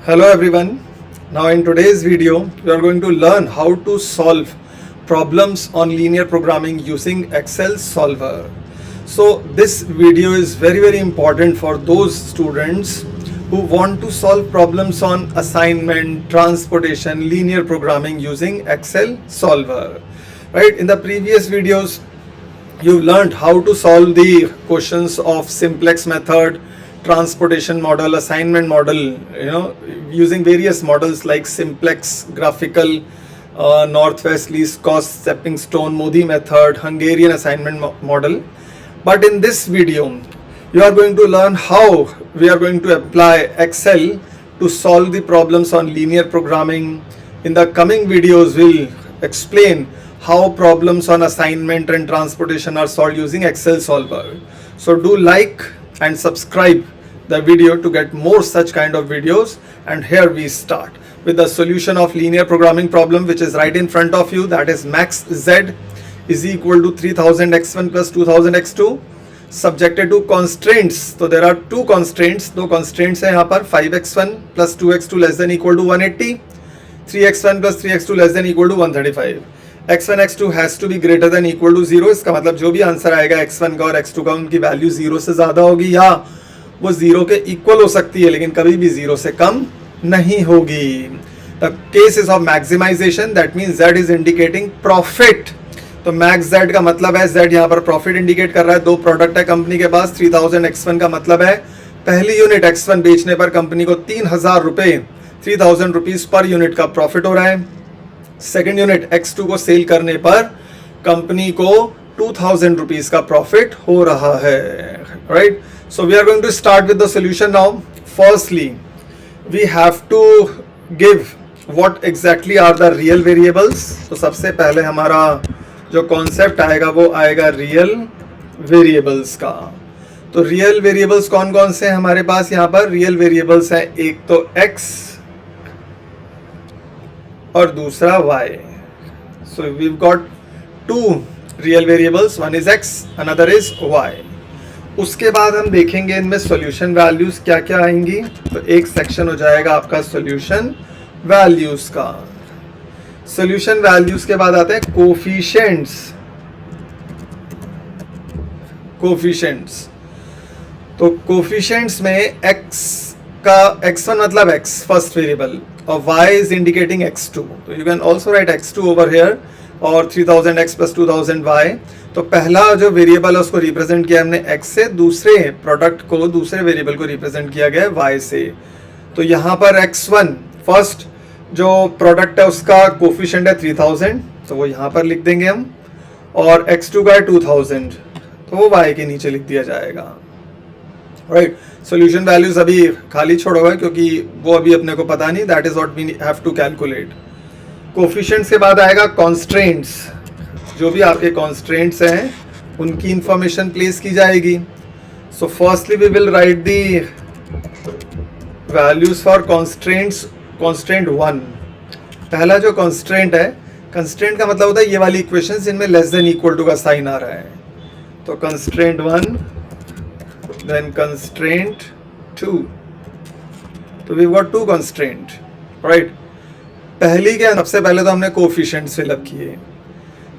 Hello everyone. Now in today's video, we are going to learn how to solve problems on linear programming using Excel Solver. So this video is very important for those students who want to solve problems on assignment, transportation, linear programming using Excel Solver. Right? In the previous videos, you learned how to solve the questions of simplex method, transportation model, assignment model, using various models like simplex, graphical, northwest least cost, stepping stone, Modi method, Hungarian assignment model. But in this video, you are going to learn how we are going to apply Excel to solve the problems on linear programming. In the coming videos, we'll explain how problems on assignment and transportation are solved using Excel Solver. So do like and subscribe the video to get more such kind of videos. And here we start with the solution of linear programming problem, which is right in front of you. That is max z is equal to 3000 x1 plus 2000 x2 subjected to constraints. So there are two constraints. दो constraints है यहाँ पर 5x1 plus 2x2 less than equal to 180, 3x1 plus 3x2 less than equal to 135. x1 x2 has to be greater than equal to 0. इसका मतलब जो भी answer आएगा x1 का और x2 का उनकी वैल्यू 0 से ज़्यादा होगी या वो 0 के इक्वल हो सकती है, लेकिन कभी भी 0 से कम नहीं होगी. The case is of maximisation, that means z is indicating profit. तो मैक्स z का मतलब है z यहाँ पर प्रॉफिट इंडिकेट कर रहा है. दो प्रोडक्ट है कंपनी के पास. 3000 x1 का मतलब है पहली यूनिट x1 बेचने पर कंपनी को 3000 रुपए 3000 रुपीज पर यूनिट का प्रॉफिट हो रहा है. सेकेंड यूनिट x2 को सेल करने पर कंपनी को 2000 रुपीज का प्रॉफिट हो रहा है. Right. So we are going to start with the solution now. Firstly, we have to give what exactly are the real variables. तो सबसे पहले हमारा जो कॉन्सेप्ट आएगा वो आएगा रियल वेरिएबल्स का. तो रियल वेरिएबल्स कौन कौन से हैं हमारे पास यहाँ पर? रियल वेरिएबल्स हैं एक तो x और दूसरा y. So we've got two real variables. One is x, another is y. उसके बाद हम देखेंगे इनमें सॉल्यूशन वैल्यूज क्या क्या आएंगी. तो एक सेक्शन हो जाएगा आपका सॉल्यूशन वैल्यूज का. सॉल्यूशन वैल्यूज के बाद आते हैं कोफिशिएंट्स. तो कोफिशिएंट्स में x का x1 मतलब x फर्स्ट वेरिएबल और y इज इंडिकेटिंग x2. तो you can also right x2 over here और 3000x प्लस 2000y. तो पहला जो वेरिएबल है उसको रिप्रेजेंट किया हमने x से, दूसरे प्रोडक्ट को दूसरे वेरिएबल को रिप्रेजेंट किया गया y से. तो यहाँ पर x1 फर्स्ट जो प्रोडक्ट है उसका कोफिशिएंट है 3000, तो वो यहाँ पर लिख देंगे हम. और x2 का है 2000, तो वो y के नीचे लिख दिया जाएगा. राइट. सॉल्यूशन वैल्यूज अभी खाली छोड़ोगे क्योंकि वो अभी अपने को पता नहीं. That is what we have to calculate. Coefficients के बाद आएगा कॉन्स्ट्रेंट्स. जो भी आपके कॉन्स्ट्रेंट्स हैं उनकी इंफॉर्मेशन प्लेस की जाएगी. So firstly we will write the values for constraints. Constraint 1 पहला जो कॉन्स्ट्रेंट है, कंस्ट्रेंट का मतलब होता है ये वाली इक्वेशन जिनमें लेस देन इक्वल टू का साइन आ रहा है. तो कंस्ट्रेंट 1, देन कंस्ट्रेंट 2. तो we got two constraint. Right. पहली के सबसे पहले तो हमने कोफिशिएंट्स फिलअप किए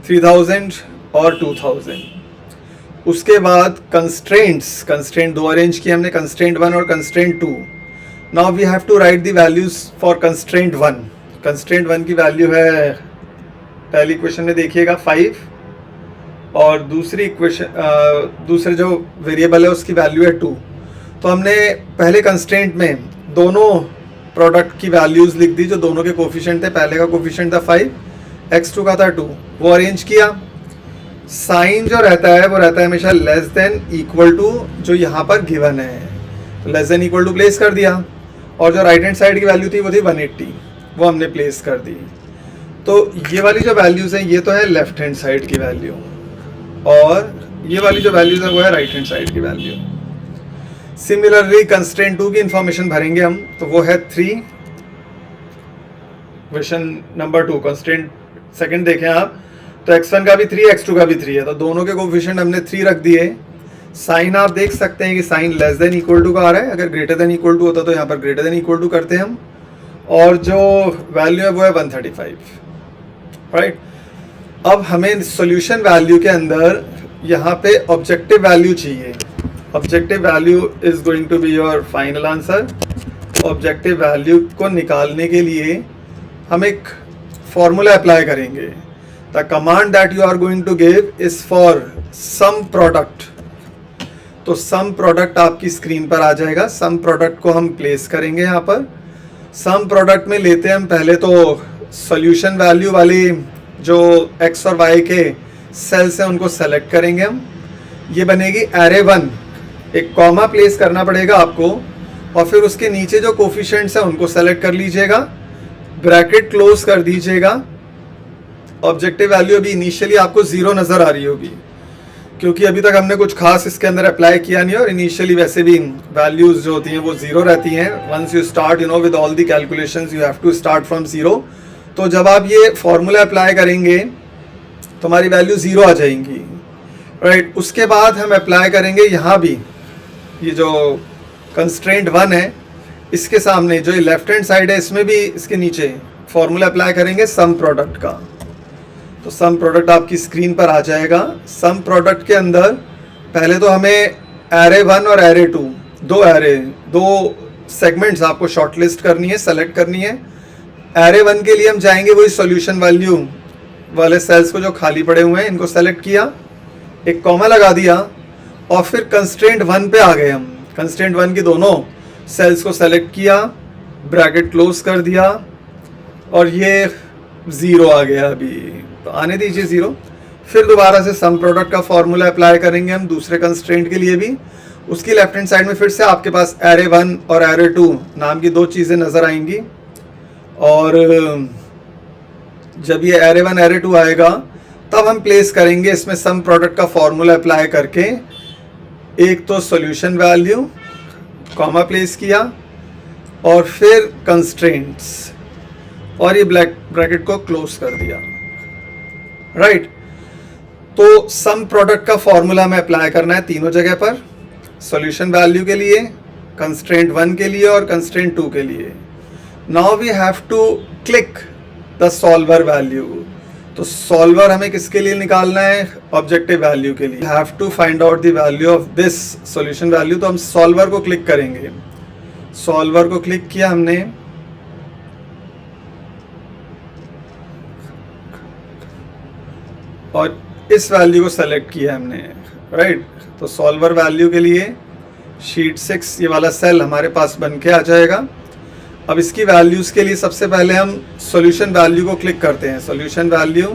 3000 और 2000. उसके बाद कंस्ट्रेंट दो अरेंज किए हमने, कंस्ट्रेंट 1 और constraint 2. Now we have to write the values for constraint 1. Constraint 1 की वैल्यू है पहली इक्वेशन में देखिएगा 5 और दूसरी इक्वेशन दूसरे जो वेरिएबल है उसकी वैल्यू है 2. तो हमने पहले कंस्ट्रेंट में दोनों प्रोडक्ट की वैल्यूज लिख दी जो दोनों के कोफिशिएंट थे. पहले का कोफिशिएंट था 5, x2 का था 2, वो अरेंज किया. साइन जो रहता है वो रहता है हमेशा लेस देन इक्वल टू जो यहाँ पर गिवन है. तो less than equal to place कर दिया और जो राइट हैंड साइड की वैल्यू थी वो थी 180, वो हमने प्लेस कर दी. तो ये वाली जो वैल्यूज हैं ये तो है लेफ्ट हैंड साइड की वैल्यू और ये वाली जो वैल्यूज है वो है राइट हैंड साइड की वैल्यू. सिमिलरली कंस्ट्रेंट 2 की इंफॉर्मेशन भरेंगे हम. तो वो है 3. क्वेश्चन नंबर 2 कंस्ट्रेंट सेकंड देखें आप तो x1 का भी 3 x2 का भी 3 है. तो दोनों के कोफिशिएंट हमने 3 रख दिए. साइन आप देख सकते हैं कि sign less than equal to का आ रहा है. अगर ग्रेटर देन इक्वल टू होता तो यहाँ पर ग्रेटर देन इक्वल टू करते हैं हम. और जो वैल्यू है वो है 135, राइट। अब हमें सॉल्यूशन वैल्यू के अंदर यहाँ पे ऑब्जेक्टिव वैल्यू चाहिए। Objective value is going to be your final answer. Objective value को निकालने के लिए हम एक फॉर्मूला अप्लाई करेंगे। The command that you are going to give is for sum product. तो सम प्रोडक्ट आपकी स्क्रीन पर आ जाएगा। सम प्रोडक्ट को हम प्लेस करेंगे यहाँ पर। सम प्रोडक्ट में लेते हैं हम पहले तो सॉल्यूशन वैल्यू वाली जो एक्स और वाई के सेल्स हैं उनको सेलेक्ट करेंगे हम। ये बनेगी एरे 1, एक कॉमा प्लेस करना पड़ेगा आपको और फिर उसके नीचे जो कोफिशिएंट्स हैं उनको सेलेक्ट कर लीजिएगा, ब्रैकेट क्लोज कर दीजिएगा। ऑब्जेक्टिव वैल्यू अभी इनिशियली आपको 0 नज़र आ रही होगी क्योंकि अभी तक हमने कुछ खास इसके अंदर अप्लाई किया नहीं और इनिशियली वैसे भी वैल्यूज जो होती हैं वो 0 रहती हैं। Once you start with all the calculations you have to start from 0। तो जब आप ये फॉर्मूला अप्लाई करेंगे तो हमारी वैल्यू 0 आ जाएंगी, राइट। उसके बाद हम अप्लाई करेंगे यहाँ भी ये जो कंस्ट्रेंट 1 है इसके सामने जो लेफ्ट हैंड साइड है इसमें भी इसके नीचे फॉर्मूला अप्लाई करेंगे सम प्रोडक्ट का। तो सम प्रोडक्ट आपकी स्क्रीन पर आ जाएगा। सम प्रोडक्ट के अंदर पहले तो हमें एरे 1 और एरे 2 दो सेगमेंट्स आपको शॉर्टलिस्ट करनी है, सेलेक्ट करनी है। एरे 1 के लिए हम जाएंगे वही सॉल्यूशन वैल्यू वाले सेल्स को जो खाली पड़े हुए हैं इनको सेलेक्ट किया, एक कॉमा लगा दिया और फिर कंस्ट्रेंट 1 पे आ गए हम। कंस्ट्रेंट 1 की दोनों सेल्स को सेलेक्ट किया, ब्रैकेट क्लोज कर दिया और ये 0 आ गया। अभी तो आने दीजिए 0। फिर दोबारा से सम प्रोडक्ट का फॉर्मूला अप्लाई करेंगे हम दूसरे कंस्ट्रेंट के लिए भी। उसकी लेफ्ट हैंड साइड में फिर से आपके पास एरे 1 और एरे 2 नाम की 2 चीज़ें नज़र आएंगी और जब ये एरे 1 एरे 2 आएगा तब हम प्लेस करेंगे इसमें सम प्रोडक्ट का फॉर्मूला अप्लाई करके एक तो सॉल्यूशन वैल्यू कॉमा प्लेस किया और फिर कंस्ट्रेंट्स और ये ब्रैकेट को क्लोज कर दिया, राइट। तो सम प्रोडक्ट का फॉर्मूला हमें अप्लाई करना है तीनों जगह पर, सॉल्यूशन वैल्यू के लिए, कंस्ट्रेंट 1 के लिए और कंस्ट्रेंट 2 के लिए। Now we have to click the solver value. तो सॉल्वर हमें किसके लिए निकालना है? ऑब्जेक्टिव वैल्यू के लिए। Have to find out the value of this solution value. तो हम सॉल्वर को क्लिक करेंगे। सॉल्वर को क्लिक किया हमने और इस वैल्यू को सेलेक्ट किया हमने, राइट। तो सॉल्वर वैल्यू के लिए शीट 6 ये वाला सेल हमारे पास बन के आ जाएगा। अब इसकी वैल्यूज़ के लिए सबसे पहले हम सॉल्यूशन वैल्यू को क्लिक करते हैं। सॉल्यूशन वैल्यू,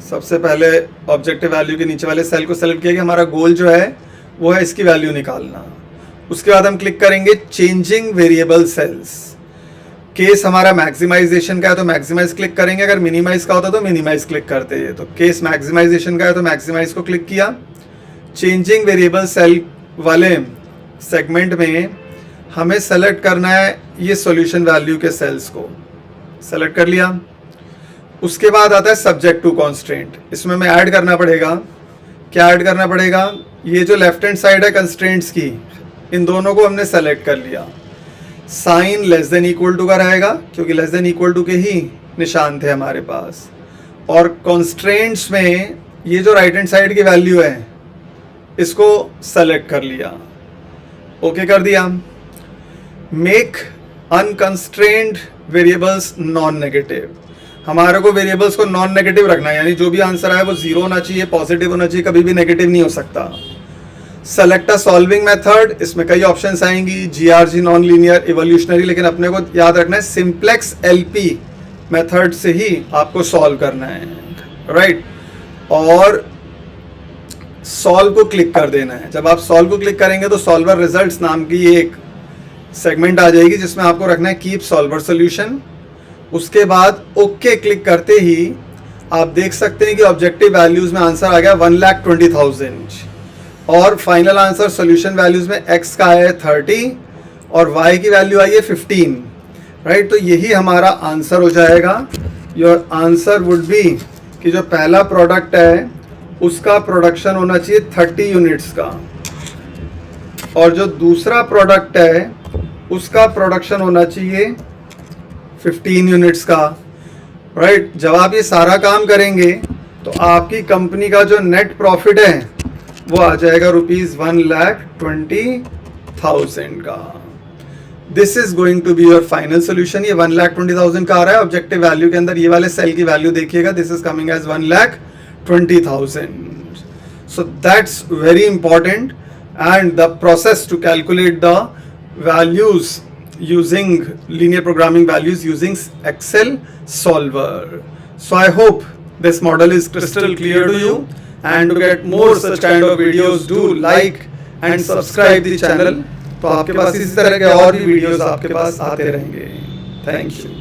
सबसे पहले ऑब्जेक्टिव वैल्यू के नीचे वाले सेल को सेलेक्ट किया कि हमारा गोल जो है वो है इसकी वैल्यू निकालना। उसके बाद हम क्लिक करेंगे चेंजिंग वेरिएबल सेल्स। केस हमारा मैक्सिमाइजेशन का है तो मैक्सिमाइज क्लिक करेंगे, अगर मिनिमाइज का होता तो मिनिमाइज क्लिक करते हैं। तो केस मैक्सिमाइजेशन का है तो मैक्सिमाइज को क्लिक किया। चेंजिंग वेरिएबल सेल वाले सेगमेंट में हमें सेलेक्ट करना है ये सॉल्यूशन वैल्यू के सेल्स को, सेलेक्ट कर लिया। उसके बाद आता है सब्जेक्ट टू कॉन्स्ट्रेंट। इसमें हमें ऐड करना पड़ेगा, क्या ऐड करना पड़ेगा? ये जो लेफ्ट हैंड साइड है कंस्ट्रेंट्स की, इन दोनों को हमने सेलेक्ट कर लिया। Sign less than equal to का रहेगा क्योंकि लेस देन इक्वल टू के ही निशान थे हमारे पास। और कॉन्स्ट्रेंट्स में ये जो राइट हैंड साइड की वैल्यू है इसको सेलेक्ट कर लिया, ओके कर दिया। Make unconstrained variables non negative. हमारे को वेरिएबल्स को नॉन नेगेटिव रखना है, यानी जो भी आंसर आए वो 0 होना चाहिए, पॉजिटिव होना चाहिए, कभी भी नेगेटिव नहीं हो सकता। सेलेक्ट अ सॉल्विंग मेथड, इसमें कई ऑप्शंस आएंगी, जीआरजी, नॉन लीनियर, इवोल्यूशनरी, लेकिन अपने को याद रखना है सिंप्लेक्स एलपी मेथड से ही आपको सॉल्व करना है, राइट। और सॉल्व को क्लिक कर देना है। जब आप सॉल्व को क्लिक करेंगे तो सॉल्वर रिजल्ट्स नाम की एक सेगमेंट आ जाएगी जिसमें आपको रखना है कीप सॉल्वर सोल्यूशन। उसके बाद ओके क्लिक करते ही आप देख सकते हैं कि ऑब्जेक्टिव वैल्यूज में आंसर आ गया 1,20,000 और फाइनल आंसर सॉल्यूशन वैल्यूज में x का है 30 और y की वैल्यू आई है 15, राइट। तो यही हमारा आंसर हो जाएगा। योर आंसर वुड बी कि जो पहला प्रोडक्ट है उसका प्रोडक्शन होना चाहिए 30 यूनिट्स का। और जो दूसरा प्रोडक्ट है उसका प्रोडक्शन होना चाहिए 15 यूनिट्स का, राइट। जब आप ये सारा काम करेंगे तो आपकी कंपनी का जो नेट प्रॉफिट है वो आ जाएगा ₹1,20,000 का। This is going to be your final solution. ये 1,20,000 का आ रहा है ऑब्जेक्टिव वैल्यू के अंदर। ये वाले सेल की वैल्यू देखिएगा, this is coming as 1,20,000. So that's very important, and the process to calculate the values using linear programming values using Excel solver. So I hope this model is crystal clear to you, and to get more such kind of videos, do like and subscribe the channel. तो आपके पास इसी तरह के और भी videos आपके पास आते रहेंगे। Thank you.